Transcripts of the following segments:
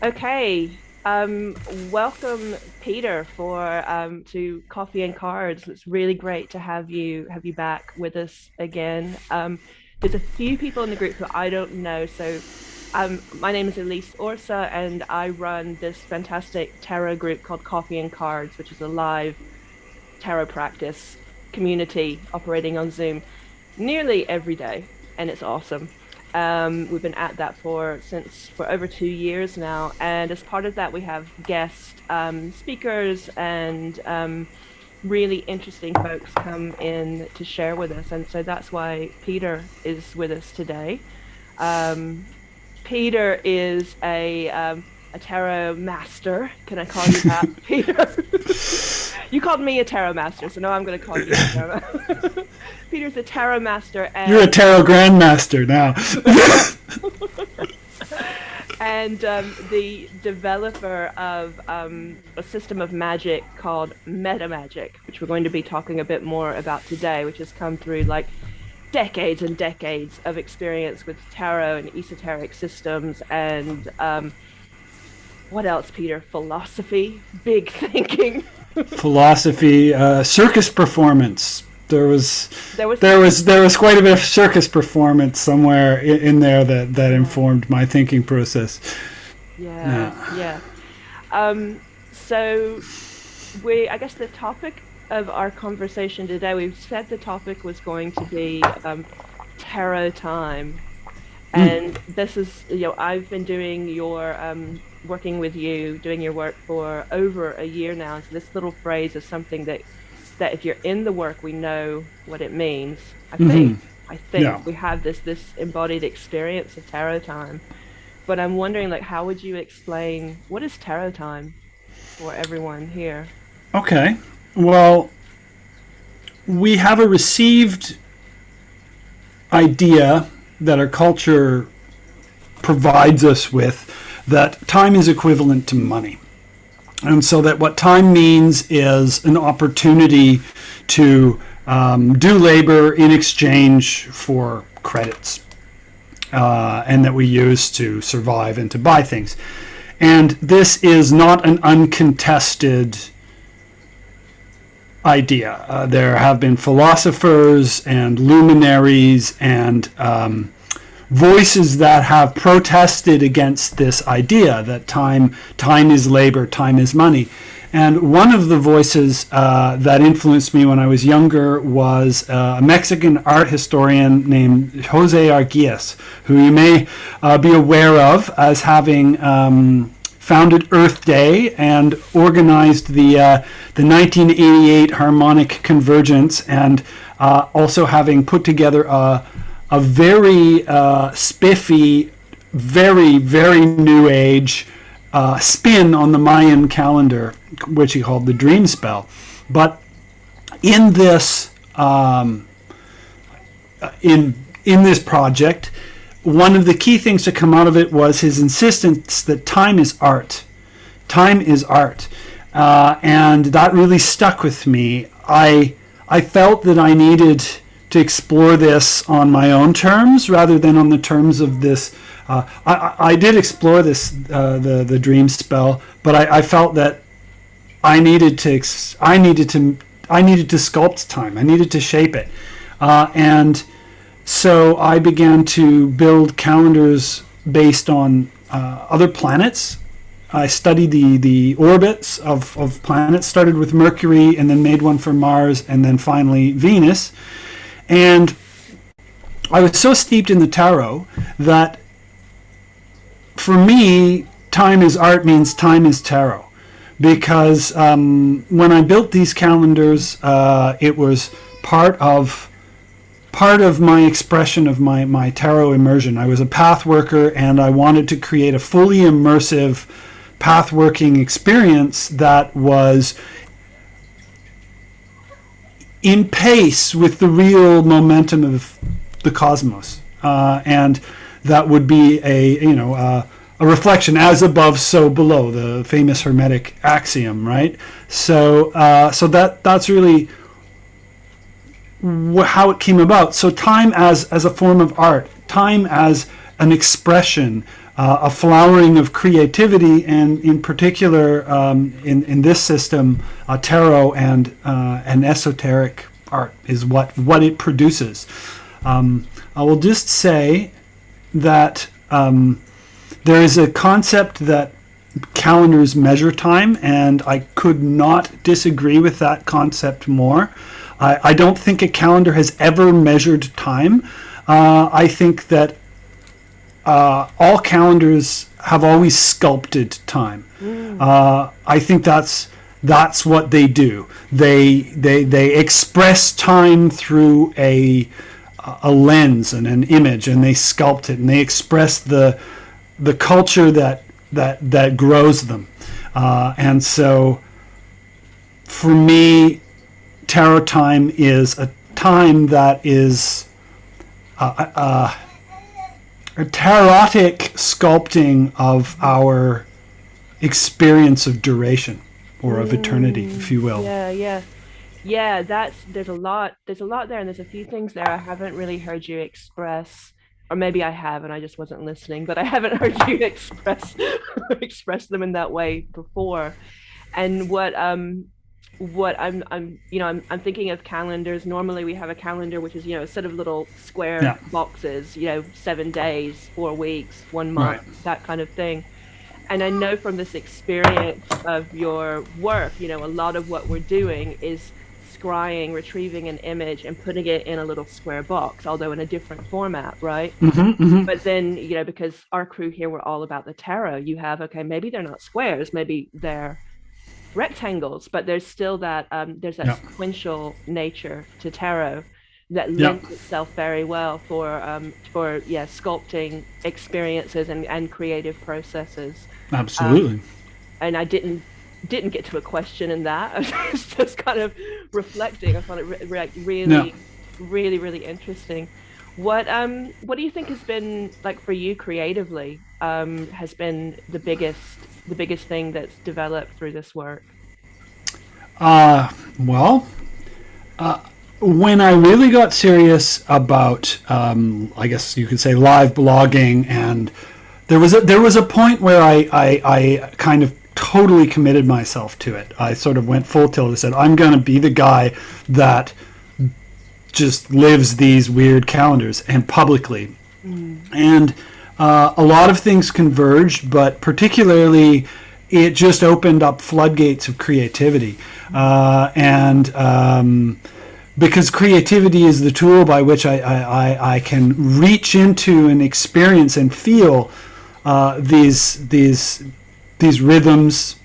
Okay. Welcome, Peter, for to Coffee and Cards. It's really great to have you back with us again. There's a few people in the group who I don't know. So, my name is Elise Orsa, and I run this fantastic tarot group called Coffee and Cards, which is a live tarot practice community operating on Zoom nearly every day, and it's awesome. We've been at that for over 2 years now, and as part of that, we have guest speakers and really interesting folks come in to share with us, and so that's why Peter is with us today. Um, Peter is a tarot master. Can I call you that, Peter? You called me a tarot master, so now I'm going to call you a tarot. Peter's a tarot master, You're a and tarot grandmaster now. and the developer of a system of magic called Meta Magic, which we're going to be talking a bit more about today, which has come through like decades and decades of experience with tarot and esoteric systems and what else, Peter? Philosophy, big thinking. Philosophy, circus performance. There was There was there was there was quite a bit of circus performance somewhere in there that yeah, informed my thinking process. yeah, Yeah. yeah. So I guess the topic of our conversation today, we've said the topic was going to be tarot time. And this is, I've been working with you, doing your work for over a year now. So this little phrase is something that if you're in the work, we know what it means. I think Yeah. we have this embodied experience of tarot time. But I'm wondering, like, how would you explain what is tarot time for everyone here? Okay. Well, we have a received idea that our culture provides us with that time is equivalent to money. And so that what time means is an opportunity to do labor in exchange for credits, and that we use to survive and to buy things. And this is not an uncontested idea. There have been philosophers and luminaries and voices that have protested against this idea that time is labor, time is money. And one of the voices that influenced me when I was younger was a Mexican art historian named Jose Arguelles, who you may be aware of as having founded Earth Day and organized the 1988 Harmonic Convergence, and also having put together a very spiffy, very, very new age spin on the Mayan calendar, which he called the dream spell. But in this in this project, one of the key things to come out of it was his insistence that time is art. Time is art, and that really stuck with me. I felt that I needed to explore this on my own terms rather than on the terms of this. I did explore this the dream spell, but I felt that I needed to I needed to sculpt time. I needed to shape it, and so I began to build calendars based on other planets. I studied the orbits of planets. Started with Mercury, and then made one for Mars, and then finally Venus. And I was so steeped in the tarot that for me, time is art means time is tarot. Because when I built these calendars, it was part of my expression of my tarot immersion. I was a path worker, and I wanted to create a fully immersive path working experience that was in pace with the real momentum of the cosmos, and that would be a reflection, as above, so below, the famous Hermetic axiom, right? So that's really how it came about. So time as a form of art, time as an expression, a flowering of creativity, and in particular, in this system, tarot and esoteric art is what it produces. I will just say that there is a concept that calendars measure time, and I could not disagree with that concept more. I don't think a calendar has ever measured time. I think that all calendars have always sculpted time. I think that's what they do. They express time through a lens and an image, and they sculpt it, and they express the culture that grows them. And so, for me, tarot time is a time that is a tarotic sculpting of our experience of duration, or of eternity, if you will. Yeah, there's a lot there, and there's a few things there I haven't really heard you express, or maybe I have and I just wasn't listening, but I haven't heard you express them in that way before. And what I'm thinking of calendars. Normally we have a calendar which is, a set of little square Yeah. boxes, 7 days, 4 weeks, one Right. month, that kind of thing. And I know from this experience of your work, a lot of what we're doing is scrying, retrieving an image and putting it in a little square box, although in a different format, right? But then, because our crew here, we're all about the tarot, you have, okay, maybe they're not squares, maybe they're rectangles, but there's that Yeah. sequential nature to tarot that Yeah. lends itself very well for sculpting experiences and creative processes. Um, Absolutely. and I didn't get to a question in that. I was just kind of reflecting. I found it Yeah. really interesting. What do you think has been like for you creatively? Has been the biggest thing that's developed through this work? Well, when I really got serious about, I guess you could say, live blogging, and there was a point where I kind of totally committed myself to it. I sort of went full tilt and said, I'm going to be the guy that just lives these weird calendars, and publicly. Mm. And a lot of things converged, but particularly it just opened up floodgates of creativity. And Because creativity is the tool by which I can reach into and experience and feel these rhythms.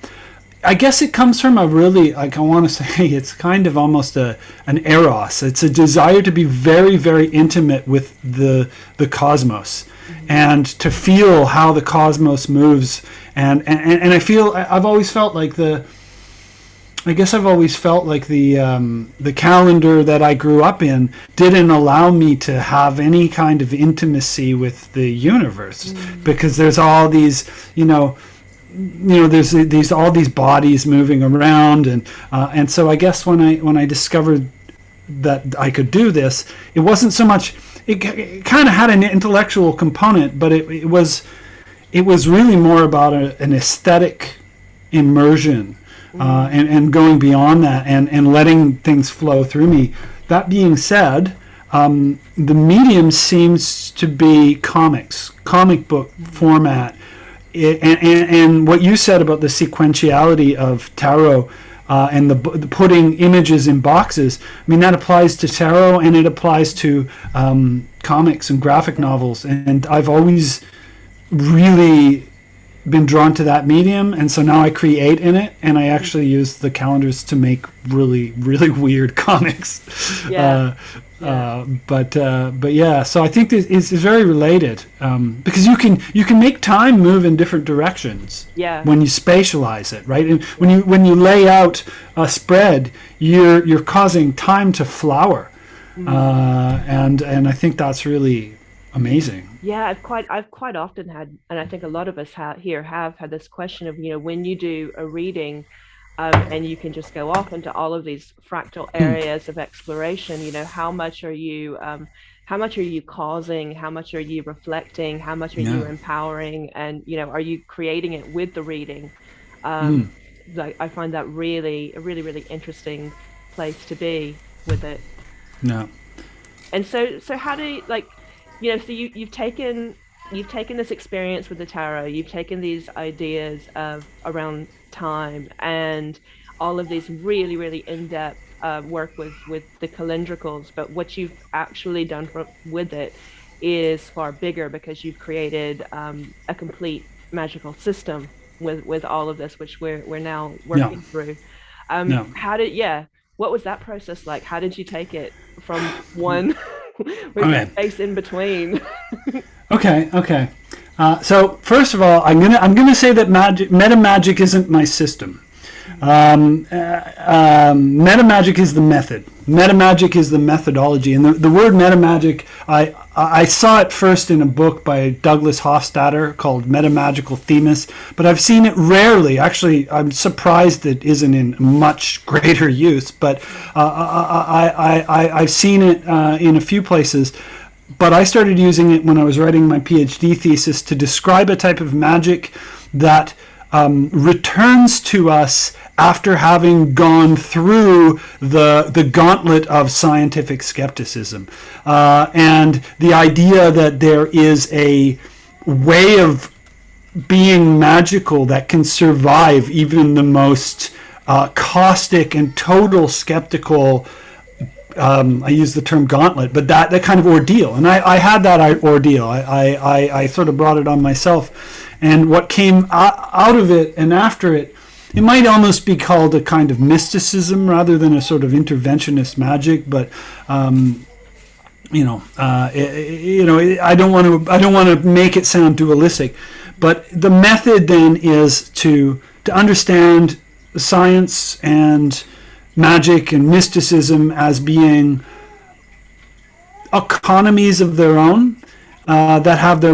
I guess it comes from a really, like, I want to say, it's kind of almost an eros. It's a desire to be very, very intimate with the cosmos, and to feel how the cosmos moves. And I've always felt like the calendar that I grew up in didn't allow me to have any kind of intimacy with the universe, because there's all these, there's all these bodies moving around, and so I guess when I discovered that I could do this, it wasn't so much. It kind of had an intellectual component, but it was really more about an aesthetic immersion, and going beyond that, and letting things flow through me. That being said, the medium seems to be comic book format. And what you said about the sequentiality of tarot, and the putting images in boxes, I mean, that applies to tarot, and it applies to comics and graphic novels. And I've always really been drawn to that medium, and so now I create in it, and I actually use the calendars to make really, really weird comics. Yeah. But yeah, so I think this is very related, because you can make time move in different directions Yeah. when you spatialize it, right? And when you lay out a spread, you're causing time to flower, and I think that's really amazing. Yeah, I've quite often had, and I think a lot of us here have had this question of, when you do a reading, and you can just go off into all of these fractal areas of exploration, how much are you how much are you causing, how much are you reflecting, how much are you Yeah. empowering, and are you creating it with the reading? Mm. Like I find that really a really interesting place to be with it. Yeah. And so how do you, like, so you've taken this experience with the tarot, you've taken these ideas of around time and all of these really in-depth work with the calendricals, but what you've actually done with it is far bigger, because you've created a complete magical system with all of this, which we're now Yeah. working through. Yeah. How did yeah what was that process like? How did you take it from one with the Okay. space in between? Okay. Okay. So first of all, I'm gonna say that meta magic isn't my system. Meta magic is the method. Meta magic is the methodology, and the word meta magic, I saw it first in a book by Douglas Hofstadter called Metamagical Themis, but I've seen it rarely. Actually, I'm surprised it isn't in much greater use, but I've seen it in a few places. But I started using it when I was writing my PhD thesis to describe a type of magic that returns to us after having gone through the gauntlet of scientific skepticism. And the idea that there is a way of being magical that can survive even the most caustic and total skeptical, I use the term gauntlet, but that kind of ordeal. And I had that ordeal. I sort of brought it on myself. And what came out of it and after it, it might almost be called a kind of mysticism rather than a sort of interventionist magic. But I don't want to make it sound dualistic. But the method then is to understand science and magic and mysticism as being economies of their own, that have they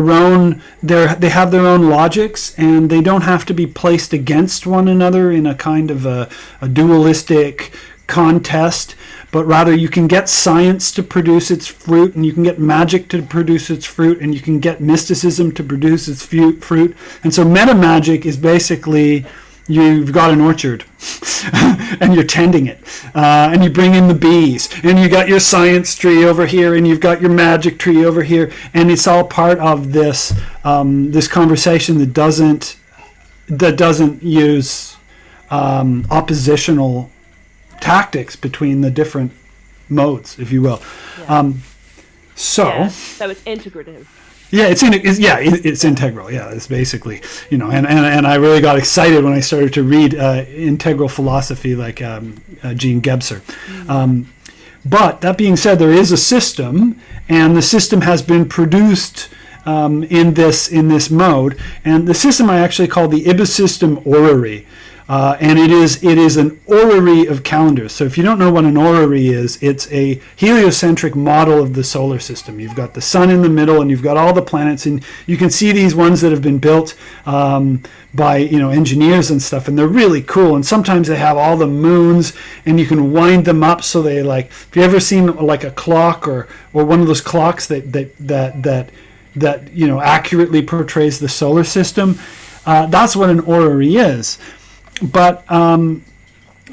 have their own logics, and they don't have to be placed against one another in a kind of a dualistic contest, but rather you can get science to produce its fruit, and you can get magic to produce its fruit, and you can get mysticism to produce its fruit. And so meta magic is basically, you've got an orchard and you're tending it, and you bring in the bees, and you got your science tree over here, and you've got your magic tree over here, and it's all part of this this conversation that doesn't use oppositional tactics between the different modes, if you will. Yeah. So So it's integrative. yeah, it's integral. Yeah, it's basically, and I really got excited when I started to read integral philosophy like Jean Gebser. But that being said, there is a system, and the system has been produced in this mode, and the system I actually call the IBBA System orrery. And it is an orrery of calendars. So if you don't know what an orrery is, it's a heliocentric model of the solar system. You've got the sun in the middle, and you've got all the planets, and you can see these ones that have been built by engineers and stuff, and they're really cool. And sometimes they have all the moons, and you can wind them up so they, like, if you ever seen like a clock or one of those clocks that accurately portrays the solar system, that's what an orrery is. But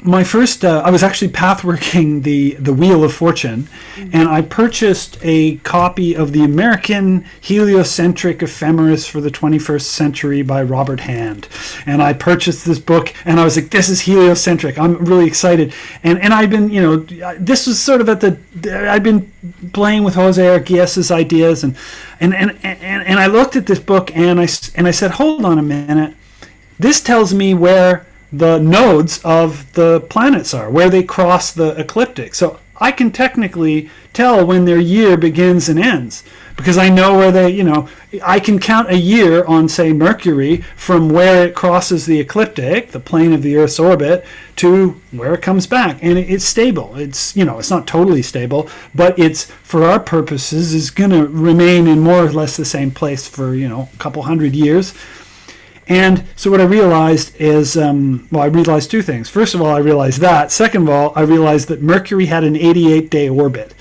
my first, I was actually pathworking the Wheel of Fortune, and I purchased a copy of the American Heliocentric Ephemeris for the 21st Century by Robert Hand. And I purchased this book, and I was like, this is heliocentric. I'm really excited. And I've been, this was sort of I've been playing with Jose Arguelles's ideas, and I looked at this book, and I said, hold on a minute. This tells me where the nodes of the planets are, where they cross the ecliptic. So I can technically tell when their year begins and ends, because I know where I can count a year on, say, Mercury from where it crosses the ecliptic, the plane of the Earth's orbit, to where it comes back. And it's stable. It's not totally stable, but it's, for our purposes, is going to remain in more or less the same place for, a couple hundred years. And so what I realized is, I realized two things. First of all, I realized that. Second of all, I realized that Mercury had an 88-day orbit.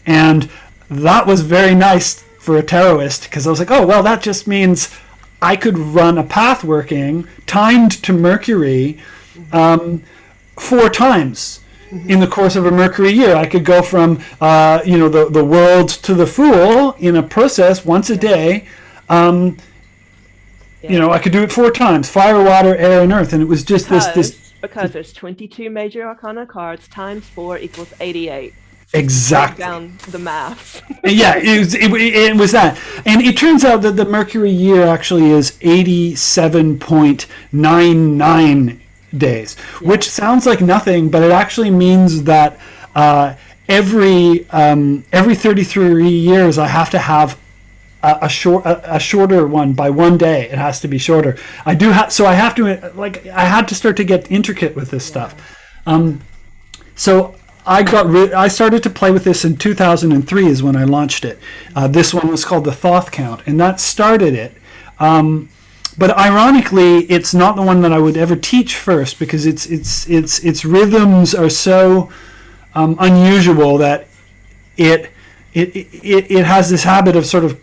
And that was very nice for a tarotist, because I was like, oh, well, that just means I could run a path working timed to Mercury 4 times in the course of a Mercury year. I could go from the world to the Fool in a process once a day. I could do it 4 times: fire, water, air, and earth. And it was just because there's 22 major arcana cards times 4 equals 88. Exactly. Down the math. Yeah, it was that. And it turns out that the Mercury year actually is 87.99 days, which sounds like nothing, but it actually means that every 33 years I have to have a shorter one by 1 day. It has to be shorter. I had to start to get intricate with this stuff. So I started to play with this in 2003 is when I launched it. This one was called the Thoth Count, and that started it. But ironically, it's not the one that I would ever teach first, because its rhythms are so unusual that it has this habit of sort of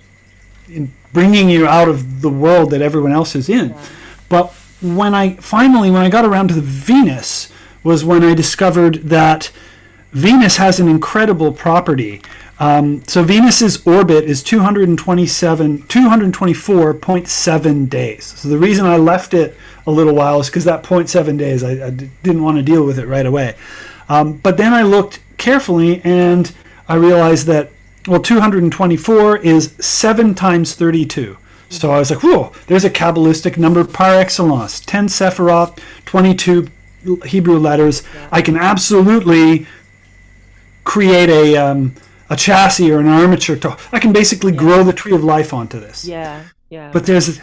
bringing you out of the world that everyone else is in. Yeah. But when I got around to the Venus, was when I discovered that Venus has an incredible property. So Venus's orbit is 224.7 days. So the reason I left it a little while is because that 0.7 days, I didn't want to deal with it right away. But then I looked carefully and I realized that, 224 is 7 times 32. So I was like, whoa, there's a Kabbalistic number par excellence. 10 Sephiroth, 22 Hebrew letters. Yeah. I can absolutely create a chassis or an armature. I can basically grow the tree of life onto this. Yeah. But there's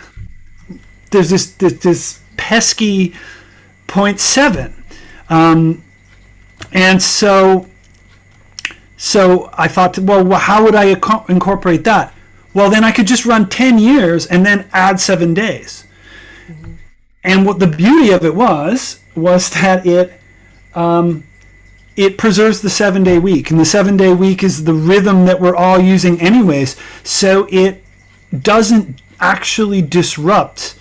this pesky 0.7. And so I thought, well, how would I incorporate that? Well, then I could just run 10 years and then add 7 days. Mm-hmm. And what the beauty of it was that it preserves the 7-day week. And the 7-day week is the rhythm that we're all using anyways. So it doesn't actually disrupt.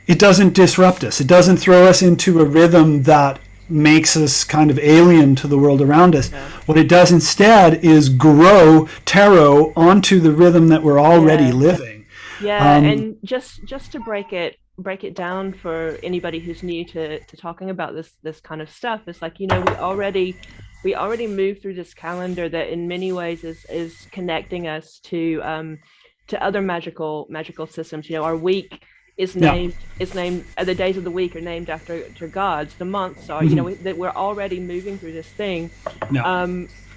It doesn't disrupt us. It doesn't throw us into a rhythm that makes us kind of alien to the world around us. Yeah. What it does instead is grow tarot onto the rhythm that we're already living. Yeah, and just to break it down for anybody who's new to talking about this kind of stuff, it's like, we already moved through this calendar that in many ways is connecting us to other magical systems. Our week is named the days of the week are named after gods. The months are, that we're already moving through this thing.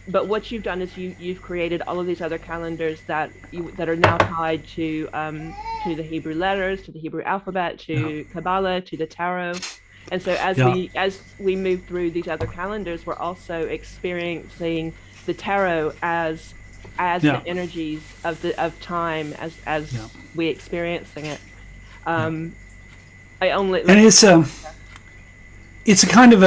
But what you've done is you've created all of these other calendars that are now tied to the Hebrew letters, to the Hebrew alphabet, to Kabbalah, to the tarot. And so as we move through these other calendars, we're also experiencing the tarot as the energies of time as we experiencing it. It's kind of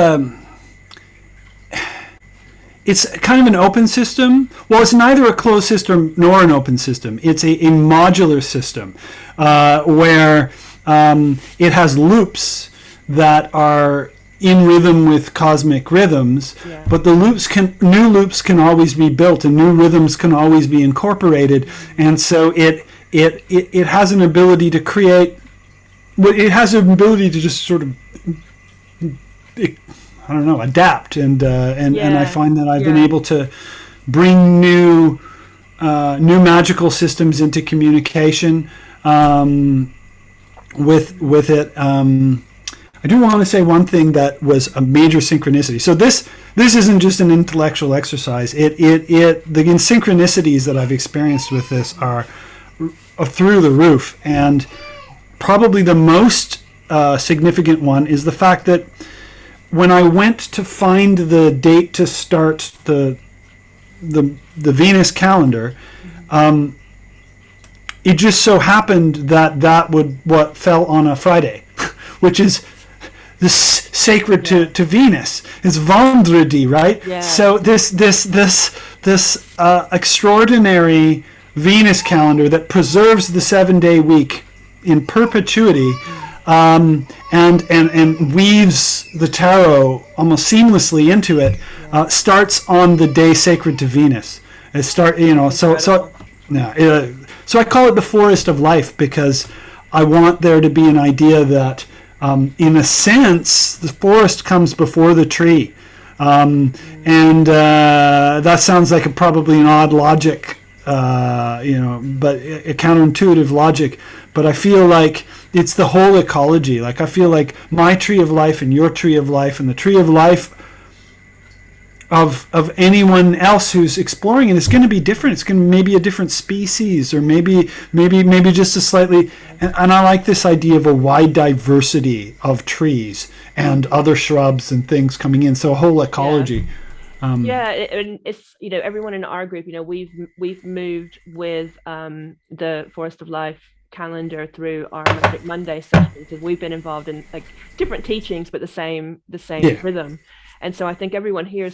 an open system. Well, it's neither a closed system nor an open system. It's a modular system where it has loops that are in rhythm with cosmic rhythms, but the new loops can always be built and new rhythms can always be incorporated, and so it has an ability to create. It has an ability to just sort of, adapt, and I find that I've been able to bring new magical systems into communication with it. I do want to say one thing that was a major synchronicity. So this isn't just an intellectual exercise. The synchronicities that I've experienced with this are through the roof, and probably the most significant one is the fact that when I went to find the date to start the Venus calendar, it just so happened that what fell on a Friday, which is this sacred to Venus. It's Vendredi, right? Yeah. So this this extraordinary Venus calendar that preserves the 7-day week in perpetuity, and weaves the tarot almost seamlessly into it, starts on the day sacred to Venus. So I call it the forest of life, because I want there to be an idea that, in a sense, the forest comes before the tree. And that sounds like probably an odd logic, but a counterintuitive logic. But I feel like it's the whole ecology. Like, I feel like my tree of life and your tree of life and the tree of life of anyone else who's exploring it is going to be different. It's going to maybe a different species, or maybe just a slightly. And I like this idea of a wide diversity of trees and other shrubs and things coming in. So a whole ecology. And it's, everyone in our group, we've moved with the Forest of Life calendar through our Magick Monday sessions, and we've been involved in like different teachings, but the same rhythm. And so I think everyone here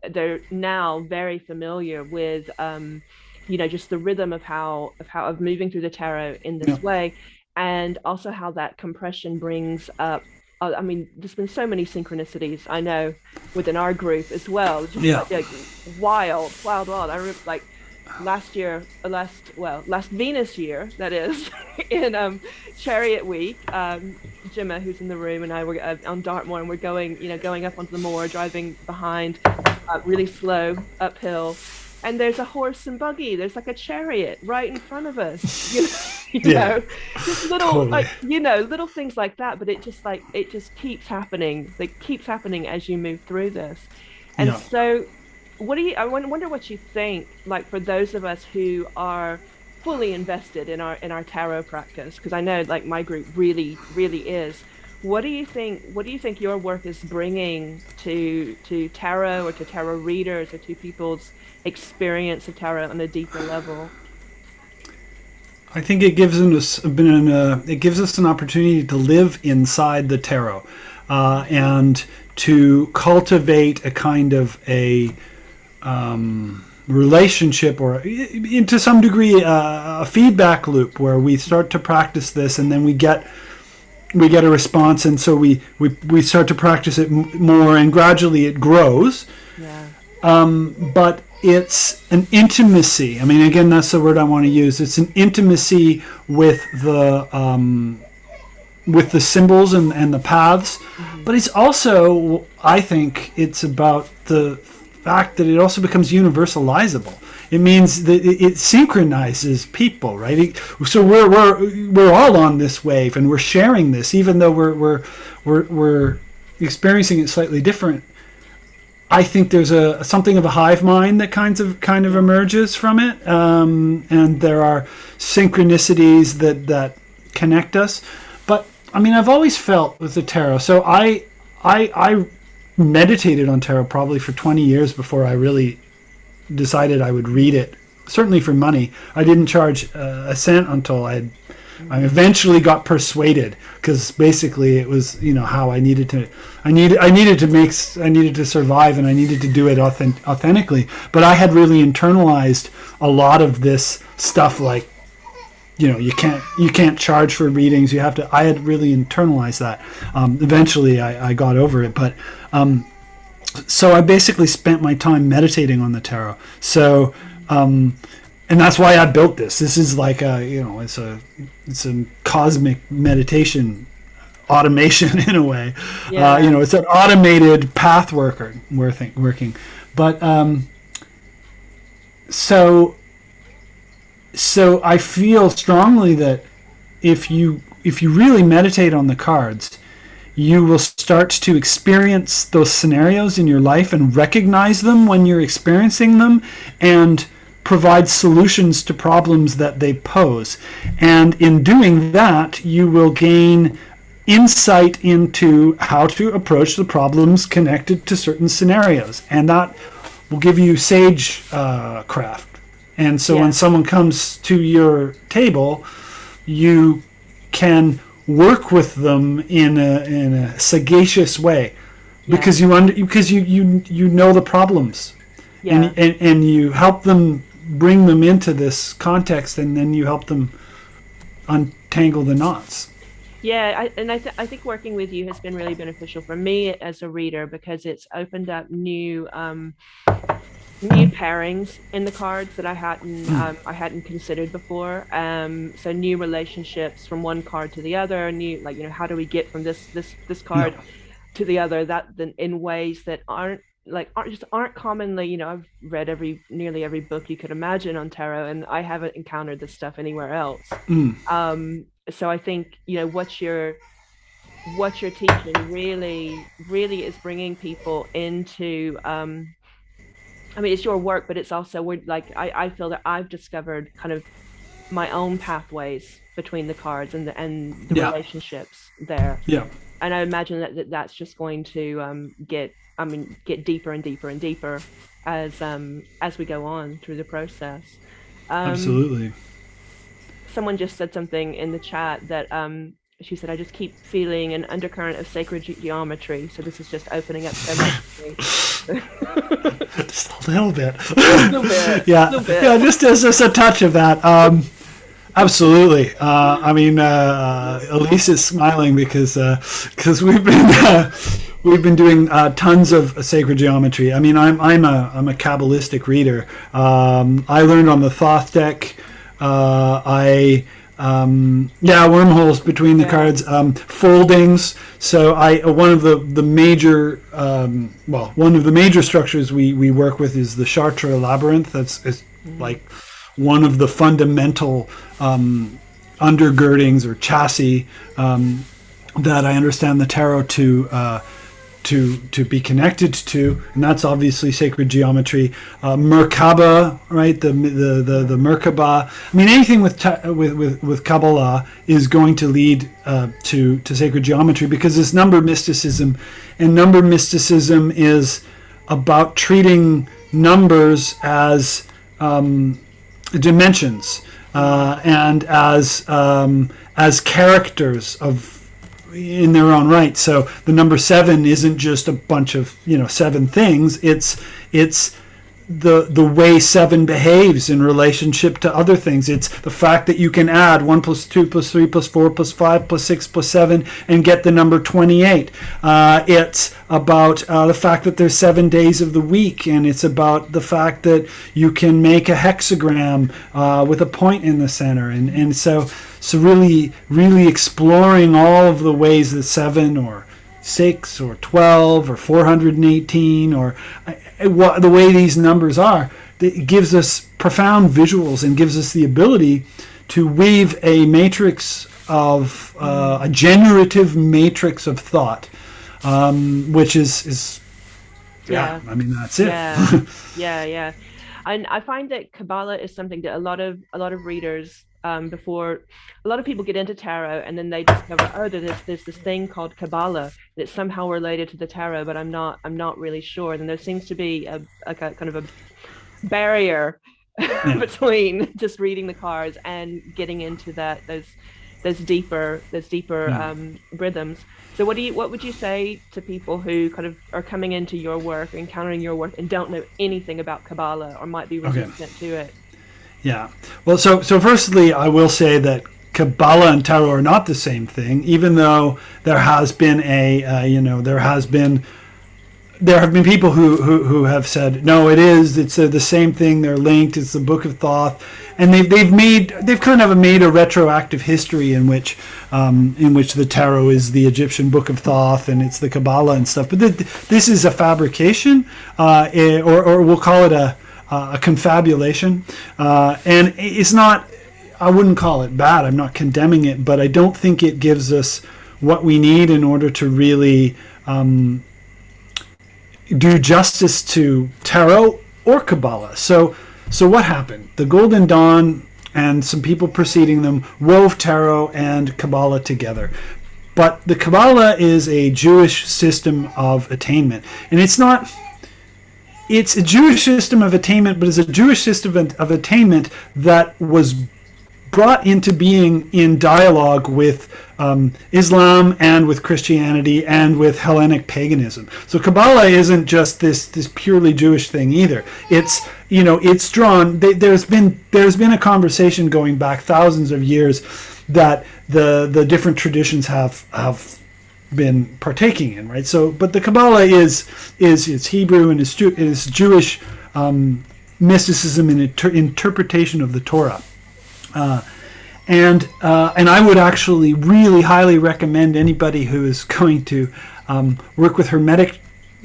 they're now very familiar with just the rhythm of moving through the tarot in this way, and also how that compression brings up. There's been so many synchronicities, I know, within our group as well. Just wild. I remember last Venus year, that is, in Chariot Week, Gemma, who's in the room, and I were on Dartmoor, and we're going up onto the moor, driving behind, really slow uphill, and there's a horse and buggy. There's like a chariot right in front of us. Just little little things like that. But it just keeps happening. It keeps happening as you move through this, and so. I wonder what you think, like, for those of us who are fully invested in our tarot practice, because I know, like, my group really is. What do you think your work is bringing to tarot, or to tarot readers, or to people's experience of tarot on a deeper level? I think it gives us an opportunity to live inside the tarot, and to cultivate a kind of a relationship, or to some degree a feedback loop, where we start to practice this, and then we get a response, and so we start to practice it more, and gradually it grows. But it's an intimacy. Again, that's the word I want to use. It's an intimacy with the symbols and the paths, but it's also, I think, it's about the fact that it also becomes universalizable. It means that it synchronizes people, right? So we're all on this wave, and we're sharing this, even though we're experiencing it slightly different. I think there's something of a hive mind that kind of emerges from it, and there are synchronicities that connect us. But I've always felt with the tarot. So I meditated on tarot probably for 20 years before I really decided I would read it, certainly for money. I didn't charge a cent until I eventually got persuaded, because basically it was how I needed to survive, and I needed to do it authentically. But I had really internalized a lot of this stuff, like you can't charge for readings. You have to. I had really internalized that. Eventually, I got over it, but so I basically spent my time meditating on the tarot. So, and that's why I built this. This is like it's a cosmic meditation automation in a way. It's an automated path working. But So I feel strongly that if you really meditate on the cards, you will start to experience those scenarios in your life and recognize them when you're experiencing them, and provide solutions to problems that they pose. And in doing that, you will gain insight into how to approach the problems connected to certain scenarios, and that will give you sage craft. And so when someone comes to your table, you can work with them in a sagacious way, because you know the problems, Yeah. and you help them bring them into this context, and then you help them untangle the knots. Yeah, I think working with you has been really beneficial for me as a reader because it's opened up new pairings in the cards that I hadn't considered before. So new relationships from one card to the other, new, like, how do we get from this Yeah. card to the other, that then in ways that aren't commonly, I've read nearly every book you could imagine on tarot, and I haven't encountered this stuff anywhere else. So I think, what you're teaching really is bringing people into, I mean, it's your work, but it's also, we're like, I feel that I've discovered kind of my own pathways between the cards and the Yeah. relationships there. Yeah. And I imagine that's just going to get deeper and deeper and deeper as we go on through the process. Um, Absolutely. Someone just said something in the chat that she said, I just keep feeling an undercurrent of sacred geometry. So this is just opening up so much for me. Just a little bit. A little bit. Yeah. A little bit. Yeah. Just a touch of that. Absolutely. I mean, Elise is smiling because we've been doing tons of sacred geometry. I mean, I'm a Kabbalistic reader. I learned on the Thoth deck. Wormholes between the cards, foldings. So one of the major one of the major structures we work with is the Chartres labyrinth. That's like one of the fundamental undergirdings or chassis that I understand the tarot to be connected to, and that's obviously sacred geometry. Merkaba, right? The Merkaba. I mean, anything with Kabbalah is going to lead to sacred geometry, because it's number mysticism, and number mysticism is about treating numbers as dimensions and as characters in their own right. So the number 7 isn't just a bunch of 7 things. It's the way 7 behaves in relationship to other things. It's the fact that you can add 1 plus 2 plus 3 plus 4 plus 5 plus 6 plus 7 and get the number 28. It's about the fact that there's 7 days of the week, and it's about the fact that you can make a hexagram with a point in the center, and so really exploring all of the ways that 7 or 6 or 12 or 418 or the way these numbers are, it gives us profound visuals and gives us the ability to weave a matrix of a generative matrix of thought, which is I mean, that's it. Yeah. And I find that Kabbalah is something that a lot of readers, before a lot of people get into tarot, and then they discover, there's this thing called Kabbalah that's somehow related to the tarot, but I'm not really sure. And there seems to be a kind of a barrier between just reading the cards and getting into those deeper rhythms. So what would you say to people who kind of are coming into your work, encountering your work, and don't know anything about Kabbalah or might be resistant to it? Yeah. Well, so firstly, I will say that Kabbalah and Tarot are not the same thing, even though there has been there have been people who have said, no, it's the same thing, they're linked, it's the Book of Thoth, and they've kind of made a retroactive history in which the tarot is the Egyptian Book of Thoth and it's the Kabbalah and stuff. But this is a fabrication, or we'll call it a confabulation, and it's not, I wouldn't call it bad, I'm not condemning it, but I don't think it gives us what we need in order to really do justice to tarot or Kabbalah. So what happened? The Golden Dawn and some people preceding them wove tarot and Kabbalah together. But the Kabbalah is a Jewish system of attainment. And it's a Jewish system of attainment, but it's a Jewish system of attainment that was brought into being in dialogue with Islam and with Christianity and with Hellenic paganism. So Kabbalah isn't just this purely Jewish thing either. It's it's drawn. There's been a conversation going back thousands of years that the different traditions have been partaking in, right? So, but the Kabbalah is Hebrew and is Jewish mysticism and interpretation of the Torah. And I would actually really highly recommend anybody who is going to work with Hermetic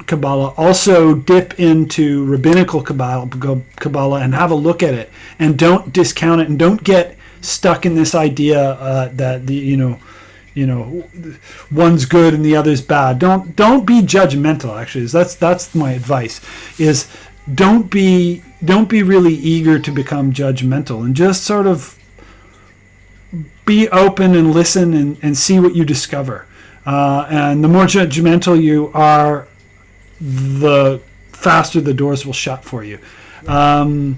Kabbalah also dip into rabbinical Kabbalah and have a look at it, and don't discount it, and don't get stuck in this idea that one's good and the other's bad. Don't be judgmental. Actually, that's my advice. Is don't be really eager to become judgmental, and just sort of be open and listen and see what you discover. And the more judgmental you are, the faster the doors will shut for you. But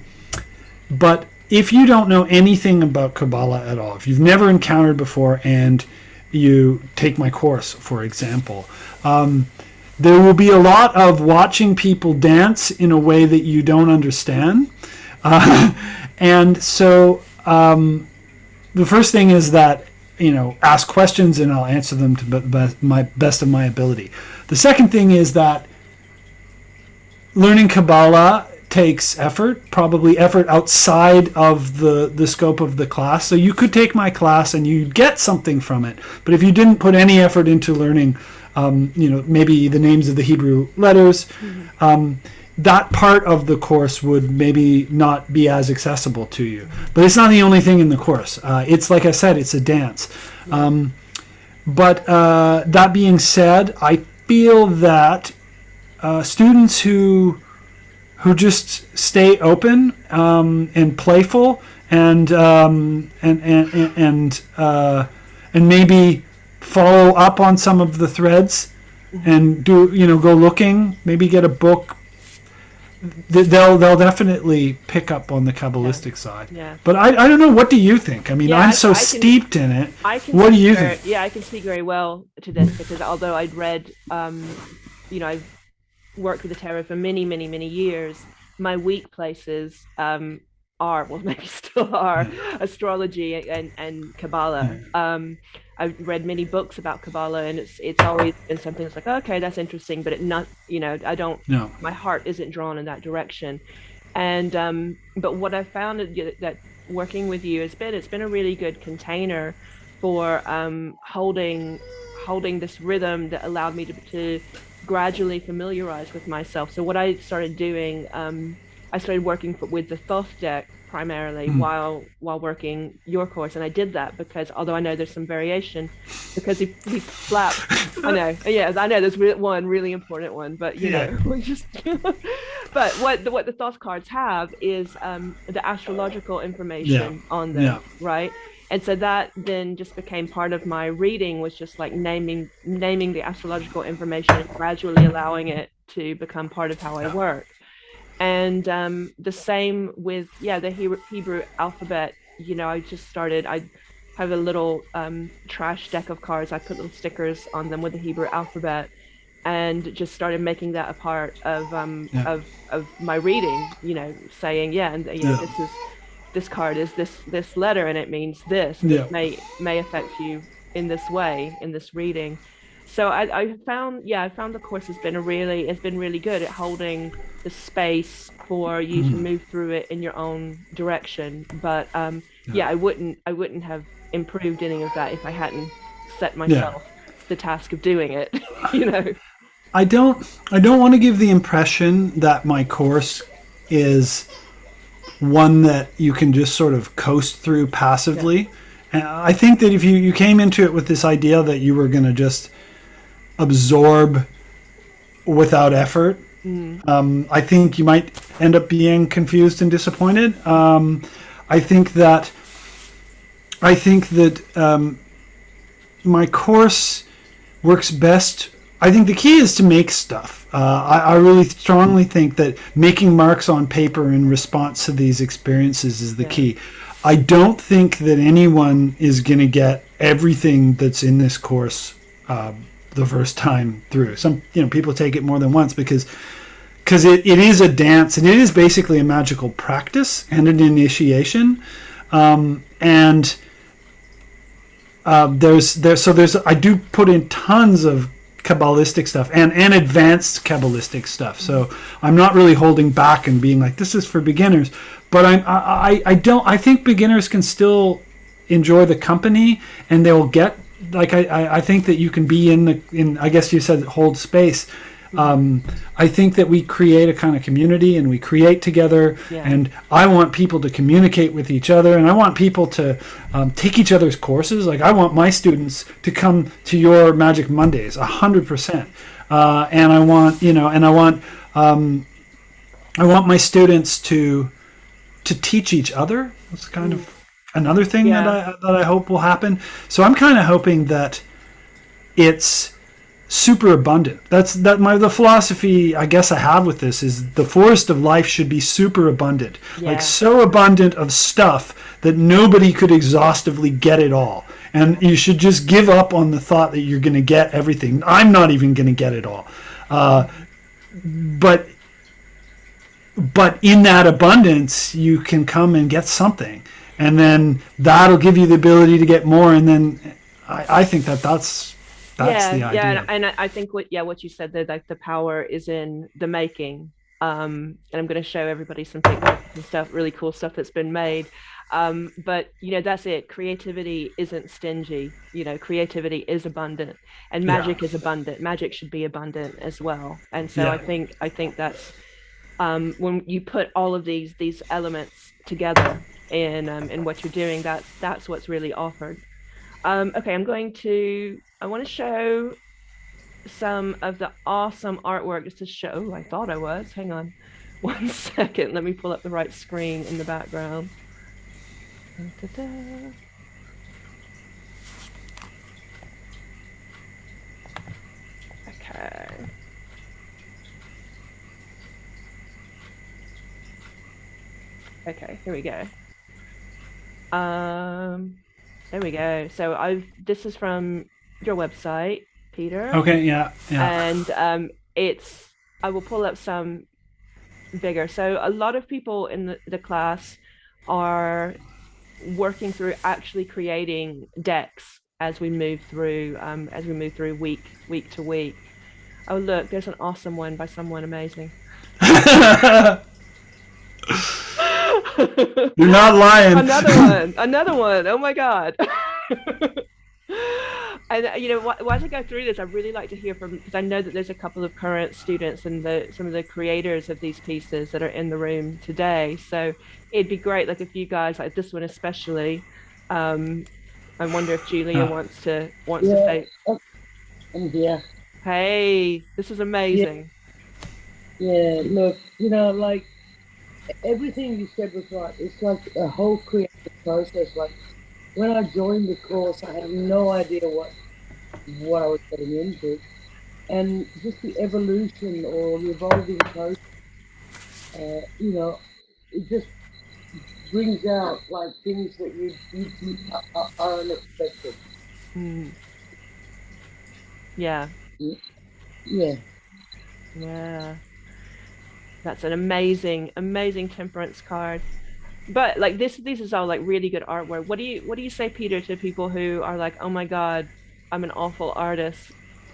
if you don't know anything about Kabbalah at all, if you've never encountered before and you take my course, for example, there will be a lot of watching people dance in a way that you don't understand. And so the first thing is that, ask questions and I'll answer them to my best of my ability. The second thing is that learning Kabbalah takes effort, probably effort outside of the scope of the class. So you could take my class and you'd get something from it. But if you didn't put any effort into learning, maybe the names of the Hebrew letters, that part of the course would maybe not be as accessible to you. But it's not the only thing in the course. It's, like I said, it's a dance. But that being said, I feel that students who just stay open and playful and maybe follow up on some of the threads and go looking, maybe get a book, they'll definitely pick up on the Kabbalistic side. Yeah. But I don't know, what do you think? I mean, I'm steeped in it. What do you think? Yeah, I can speak very well to this, because although I'd read I've worked with the tarot for many, many, many years, my weak places maybe still are astrology and Kabbalah. I've read many books about Kabbalah, and it's always been something that's like, okay, that's interesting, but I don't. No. My heart isn't drawn in that direction. And but what I found that working with you it's been a really good container for holding this rhythm that allowed me to gradually familiarize with myself. So what I started doing, I started working with the Thoth deck primarily while working your course, and I did that because, although I know there's some variation, because he flapped. I know there's one really important one, but we just. But what the Thoth cards have is the astrological information on them, right? And so that then just became part of my reading, was just like naming the astrological information and gradually allowing it to become part of how I work. And the same with the Hebrew alphabet. I just started. I have a little trash deck of cards. I put little stickers on them with the Hebrew alphabet, and just started making that a part of my reading. Saying this card is this letter, and it means this. And it may affect you in this way in this reading. So I found the course has been really good at holding the space for you to move through it in your own direction. But I wouldn't have improved any of that if I hadn't set myself the task of doing it. I don't want to give the impression that my course is one that you can just sort of coast through passively. And I think that if you came into it with this idea that you were going to just absorb without effort, I think you might end up being confused and disappointed. I think that my course works best. I think the key is to make stuff. I really strongly think that making marks on paper in response to these experiences is the key. I don't think that anyone is going to get everything that's in this course the first time through. Some people take it more than once because it is a dance, and it is basically a magical practice and an initiation. And there's I do put in tons of Kabbalistic stuff and advanced Kabbalistic stuff. So I'm not really holding back and being like, this is for beginners. But I think beginners can still enjoy the company, and they'll get, like, I think that you can be in I guess you said hold space. I think that we create a kind of community, and we create together, and I want people to communicate with each other, and I want people to take each other's courses. Like, I want my students to come to your Magic Mondays 100%, and I want my students to teach each other. That's kind of another thing that I hope will happen. So I'm kind of hoping that it's super abundant. The philosophy I guess I have with this is the forest of life should be super abundant, like so abundant of stuff that nobody could exhaustively get it all. And you should just give up on the thought that you're going to get everything. I'm not even going to get it all. But in that abundance, you can come and get something, and then that'll give you the ability to get more. And then I think that's the idea. Yeah, and I think what you said there, like the power is in the making. And I'm going to show everybody some pictures and stuff, really cool stuff that's been made. But that's it. Creativity isn't stingy. Creativity is abundant, and magic is abundant. Magic should be abundant as well. And so I think that's when you put all of these elements together in what you're doing, that's what's really offered. Okay, I want to show some of the awesome artwork just to show. I thought I was. Hang on 1 second. Let me pull up the right screen in the background. Da-da-da. Okay. Okay, here we go. There we go. So this is from your website, Peter. Okay, yeah. And I will pull up some bigger. So a lot of people in the class are working through actually creating decks as we move through week to week. Oh, look, there's an awesome one by someone amazing. You're not lying. Another one. Oh my God. And as I go through this, I really like to hear from, because I know that there's a couple of current students and some of the creators of these pieces that are in the room today. So it'd be great, like, if you guys, like this one especially, I wonder if Julia wants to say. I'm here. Hey, this is amazing. Yeah, look, like, everything you said was right. It's like a whole creative process. Like, when I joined the course, I had no idea what I was getting into, and just the evolution or the evolving process, it just brings out like things that you are unexpected. Yeah. Yeah. That's an amazing temperance card. But like this is all like really good artwork. What do you say, Peter, to people who are like, oh my God, I'm an awful artist,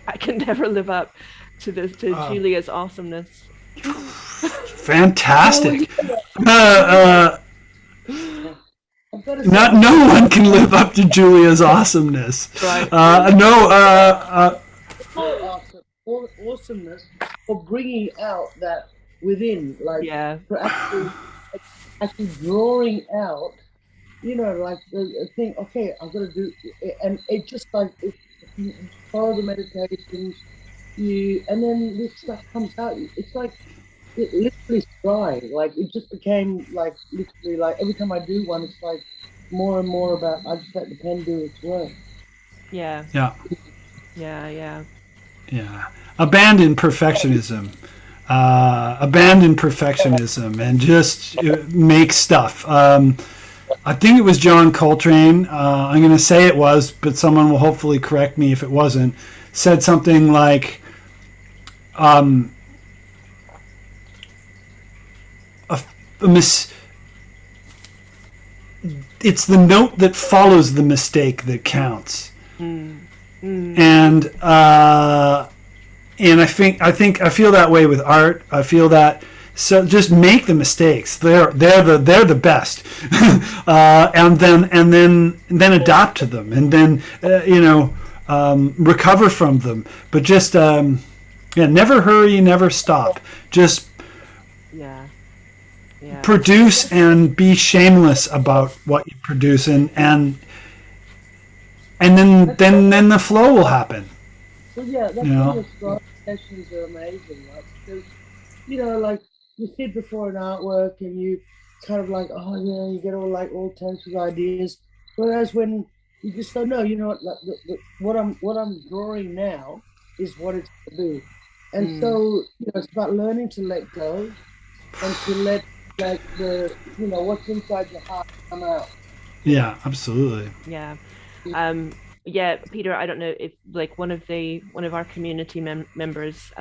I can never live up to Julia's awesomeness? Fantastic. No one can live up to Julia's awesomeness. Right. Awesomeness for bringing out that within, like, for actually drawing out, like the thing. Okay, I've got to do, and it just like if you follow the meditations, and then this stuff comes out. It's like it literally dry. Like, it just became like literally like every time I do one, it's like more and more about I just let the pen do its work. Yeah. Abandon perfectionism. And just make stuff. I think it was John Coltrane. I'm going to say it was, but someone will hopefully correct me if it wasn't. Said something like, um, a, a mis- it's the note that follows the mistake that counts. Mm. Mm. And I feel that way with art. I feel that, so just make the mistakes. They're the best, and then adapt to them, and then recover from them. But just never hurry, never stop. Just Yeah. produce and be shameless about what you produce, and then the flow will happen. So yeah, that's why your scribe sessions are amazing, right? Because like you sit before an artwork and you kind of like, oh yeah, you get all tense with ideas. Whereas when you just go, no, you know what, like, what I'm drawing now is what it's to be. And so it's about learning to let go and to let like what's inside your heart come out. Yeah, absolutely. Yeah. Yeah, Peter, I don't know if like one of our community members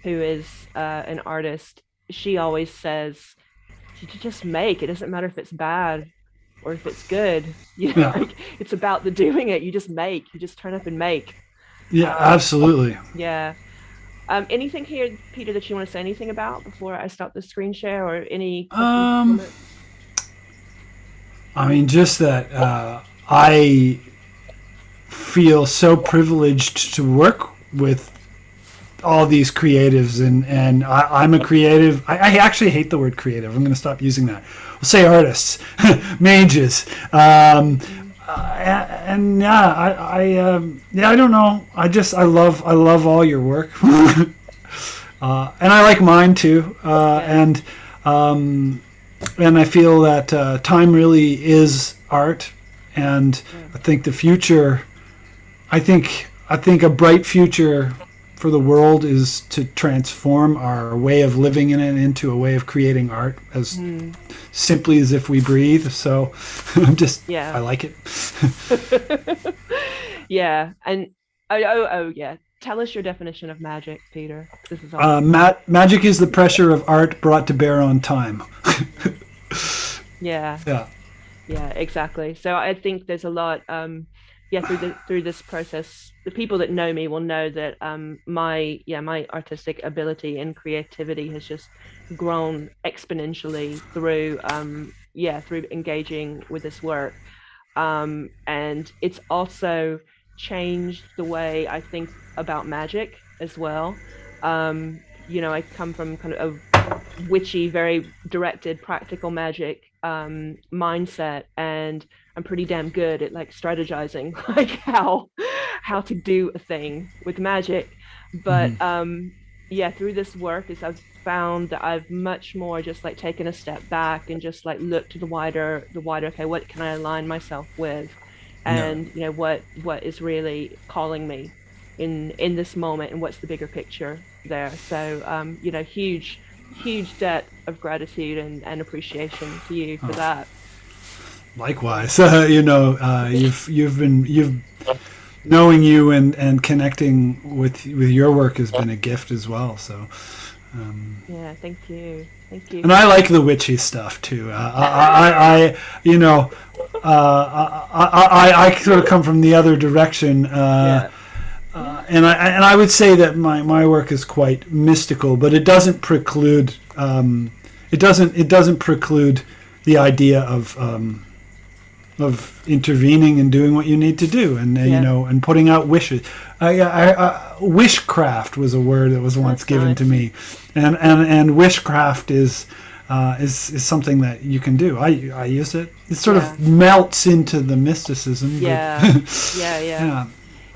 who is an artist, she always says you just make. It doesn't matter if it's bad or if it's good. Yeah. Like it's about the doing it. You just make. You just turn up and make. Yeah, absolutely. Yeah. Anything here, Peter, that you want to say anything about before I stop the screen share, or any questions? I mean, just that I feel so privileged to work with all these creatives, and I'm a creative. I actually hate the word creative. I'm going to stop using that. We'll say artists, mages, and I don't know. I love all your work, and I like mine too, and I feel that time really is art, and I think the future. I think a bright future for the world is to transform our way of living in it into a way of creating art as simply as if we breathe. So I like it. Yeah. And yeah. Tell us your definition of magic, Peter. This is awesome. Magic is the pressure of art brought to bear on time. Yeah. Yeah, exactly. So I think there's a lot through this process, the people that know me will know that my artistic ability and creativity has just grown exponentially through through engaging with this work, and it's also changed the way I think about magic as well. I come from kind of a witchy, very directed, practical magic mindset, and I'm pretty damn good at like strategizing like how to do a thing with magic. But through this work is I've found that I've much more just like taken a step back and just like looked to the wider okay, what can I align myself with, and what is really calling me in this moment, and what's the bigger picture there. So huge debt of gratitude and appreciation to you for that. Likewise, you've knowing you and connecting with your work has been a gift as well. So thank you. And I like the witchy stuff too. I sort of come from the other direction. And I would say that my work is quite mystical, but it doesn't preclude the idea of intervening and doing what you need to do, and and putting out wishes. Wishcraft was a word that was once given to me, and wishcraft is something that you can do. I use it. It sort of melts into the mysticism.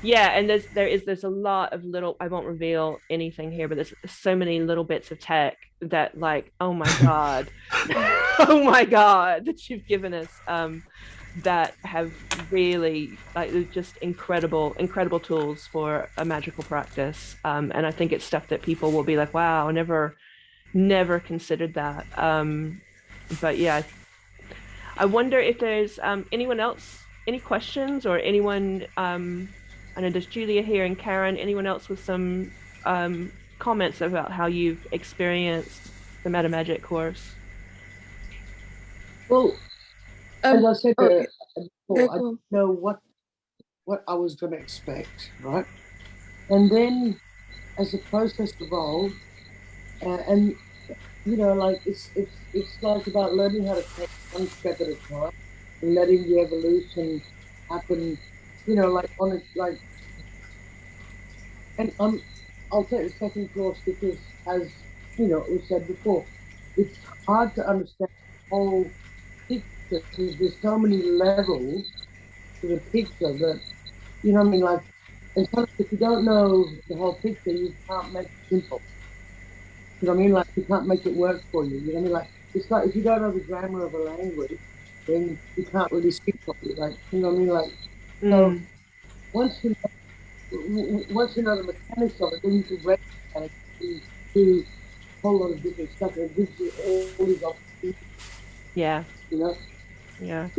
Yeah, and there's a lot of little, I won't reveal anything here, but there's so many little bits of tech that like, oh my God, oh my God, that you've given us that have really like just incredible tools for a magical practice. And I think it's stuff that people will be like, wow, I never considered that. But yeah, I wonder if there's anyone else, any questions or anyone, I know there's Julia here and Karen, anyone else with some comments about how you've experienced the Meta Magic course? Well, as I said before, I cool. didn't know what I was going to expect, right? And then as the process evolved, and you know, like it's like about learning how to take one step at a time and letting the evolution happen. You know, like on it, like, and I'll take the second course because, as you know, we said before, it's hard to understand the whole picture because there's so many levels to the picture that, you know what I mean, like, and sometimes if you don't know the whole picture, you can't make it simple. You know what I mean? Like, you can't make it work for you. You know what I mean? Like, it's like if you don't know the grammar of a language, then you can't really speak properly. Like, you know what I mean? Like, so once you know the mechanics of it, then you can break the mechanics and do a whole lot of different stuff. And it gives you all these opportunities. Yeah. You know? Yeah.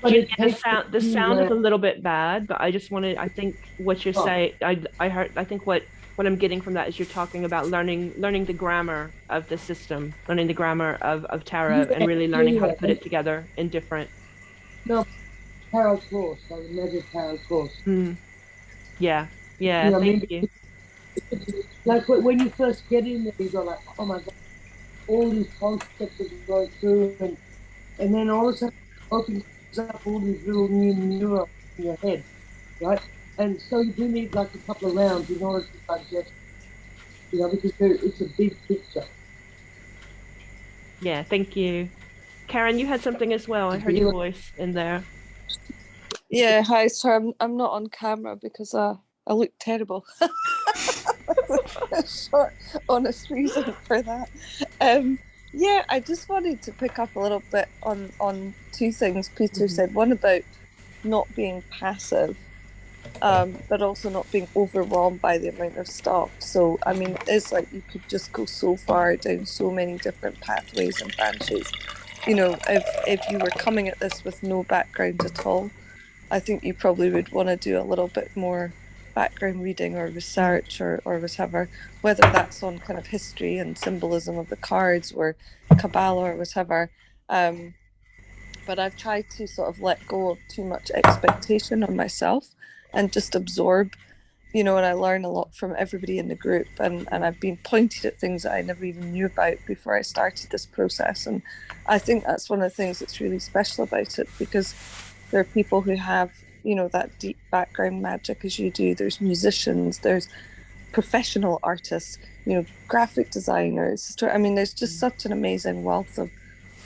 But Julia, the sound is a little bit bad, but I just wanted, I think what you're saying, I heard, I think what I'm getting from that is you're talking about learning the grammar of the system, learning the grammar of tarot, and really learning how to put it together in different. No, tarot course, like a Magick tarot course. Yeah, yeah, you know thank you. Like when you first get in there, you go like, oh my God, all these concepts are going through, and then all of a sudden opens up all these little new neurons in your head, right? And so you do need like a couple of rounds in order to digest, you know, because it's a big picture. Yeah, thank you. Karen, you had something as well. I heard your voice in there. Yeah, hi. So I'm not on camera because I look terrible. That's a short, honest reason for that. Yeah, I just wanted to pick up a little bit on two things Peter said. One about not being passive, but also not being overwhelmed by the amount of stuff. So, I mean, it's like you could just go so far down so many different pathways and branches. You know, if you were coming at this with no background at all, I think you probably would want to do a little bit more background reading or research or whatever, whether that's on kind of history and symbolism of the cards or Kabbalah or whatever. But I've tried to sort of let go of too much expectation on myself and just absorb, you know, and I learn a lot from everybody in the group. And I've been pointed at things that I never even knew about before I started this process. And I think that's one of the things that's really special about it, because there are people who have, you know, that deep background magic as you do. There's musicians, there's professional artists, you know, graphic designers. I mean, there's just such an amazing wealth of